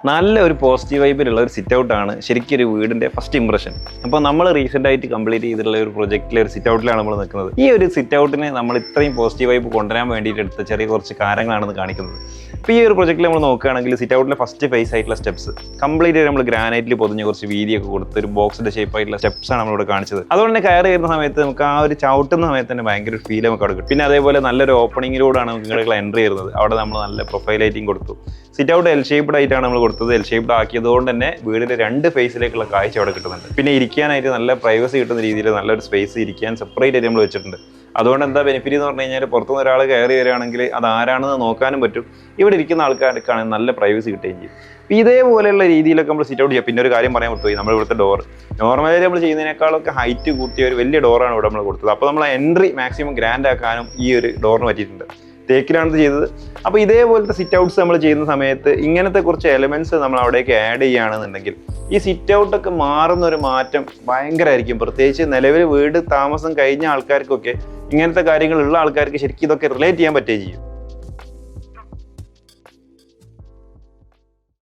നല്ലൊരു പോസിറ്റീവ് വൈബിലുള്ള ഒരു സിറ്റ് ഔട്ടാണ് ശരിക്കും ഒരു വീടിൻ്റെ ഫസ്റ്റ് ഇംപ്രഷൻ. അപ്പോൾ നമ്മൾ റീസെൻ്റ് ആയിട്ട് കംപ്ലീറ്റ് ചെയ്തിട്ടുള്ള ഒരു പ്രൊജക്റ്റിലെ ഒരു സിറ്റ് ഔട്ടിലാണ് നമ്മൾ നിൽക്കുന്നത്. ഈ ഒരു സിറ്റ് ഔട്ടിനെ നമ്മൾ ഇത്രയും പോസിറ്റീവ് വൈബ് കൊണ്ടുവരാൻ വേണ്ടിയിട്ട് എടുത്ത ചെറിയ കുറച്ച് കാര്യങ്ങളാണെന്ന് കാണിക്കുന്നത്. ഇപ്പോൾ ഈ ഒരു പ്രൊജക്റ്റിൽ നമ്മൾ നോക്കുകയാണെങ്കിൽ സിറ്റ് ഔട്ടിലെ ഫസ്റ്റ് ഫേസ് ആയിട്ടുള്ള സ്റ്റെപ്സ് കംപ്ലീറ്റ് നമ്മൾ ഗ്രാനൈറ്റിൽ പൊതിഞ്ഞ് കുറച്ച് വീതിയൊക്കെ കൊടുത്ത് ഒരു ബോക്സിൻ്റെ ഷേപ്പ് ആയിട്ടുള്ള സ്റ്റെപ്സാണ് നമ്മളിവിടെ കാണിച്ചത്. അതുകൊണ്ട് തന്നെ കയറി വരുന്ന സമയത്ത് നമുക്ക് ആ ഒരു ചവിട്ടുന്ന സമയത്ത് തന്നെ ഭയങ്കര ഒരു ഫീൽ നമുക്ക് അവിടെ കിട്ടും. പിന്നെ അതേപോലെ നല്ലൊരു ഓപ്പണിങ്ങിലൂടെയാണ് നിങ്ങളുടെ എൻട്രി ചെയ്യുന്നത്. അവിടെ നമ്മൾ നല്ല പ്രൊഫൈൽ ലൈറ്റിംഗ് കൊടുത്തു. സിറ്റ് ഔട്ട് എൽ ഷേപ്ഡ് ആയിട്ടാണ് നമ്മൾ കൊടുത്തത്. എൽ ഷേപ്ഡ് ആക്കിയതുകൊണ്ട് തന്നെ വീടിൻ്റെ രണ്ട് ഫേസിലേക്കുള്ള കാഴ്ച അവിടെ കിട്ടുന്നുണ്ട്. പിന്നെ ഇരിക്കാനായിട്ട് നല്ല പ്രൈവസി കിട്ടുന്ന രീതിയിൽ നല്ലൊരു സ്പേസ് ഇരിക്കാൻ സെപ്പറേറ്റ് ആയിട്ട് നമ്മൾ വെച്ചിട്ടുണ്ട്. അതുകൊണ്ട് എന്താ ബെനിഫിറ്റ് എന്ന് പറഞ്ഞു കഴിഞ്ഞാൽ പുറത്തുനിന്ന് ഒരാൾ കയറി വരികയാണെങ്കിൽ അത് ആരാണെന്ന് നോക്കാനും പറ്റും. ഇവിടെ ഇരിക്കുന്ന ആൾക്കാർക്കാണെങ്കിൽ നല്ല പ്രൈവസി കിട്ടുകയും ചെയ്യും. ഇതേപോലെയുള്ള രീതിയിലൊക്കെ നമ്മൾ സിറ്റ് ഔട്ട് ചെയ്യാം. പിന്നെ ഒരു കാര്യം പറയാൻ പറ്റുമോ, നമ്മൾ ഇവിടുത്തെ ഡോർ നോർമലി നമ്മൾ ചെയ്യുന്നതിനേക്കാളൊക്കെ ഹൈറ്റ് കൂട്ടിയ ഒരു വലിയ ഡോറാണ് ഇവിടെ നമ്മൾ കൊടുത്തത്. അപ്പോൾ നമ്മൾ എൻട്രി മാക്സിമം ഗ്രാൻഡ് ആക്കാനും ഈ ഒരു ഡോറിന് പറ്റിയിട്ടുണ്ട്. തേക്കിലാണ് ചെയ്തത്. അപ്പോൾ ഇതേപോലത്തെ സിറ്റ് ഔട്ട്സ് നമ്മൾ ചെയ്യുന്ന സമയത്ത് ഇങ്ങനത്തെ കുറച്ച് എലമെന്റ്സ് നമ്മൾ അവിടേക്ക് ആഡ് ചെയ്യുകയാണെന്നുണ്ടെങ്കിൽ ഈ സിറ്റ് ഔട്ടൊക്കെ മാറുന്ന ഒരു മാറ്റം ഭയങ്കരമായിരിക്കും. പ്രത്യേകിച്ച് നിലവിൽ വീട് താമസം കഴിഞ്ഞ ആൾക്കാർക്കൊക്കെ ഇങ്ങനത്തെ കാര്യങ്ങളുള്ള ആൾക്കാർക്ക് ശരിക്കും ഇതൊക്കെ റിലേറ്റ് ചെയ്യാൻ പറ്റുകയും ചെയ്യും.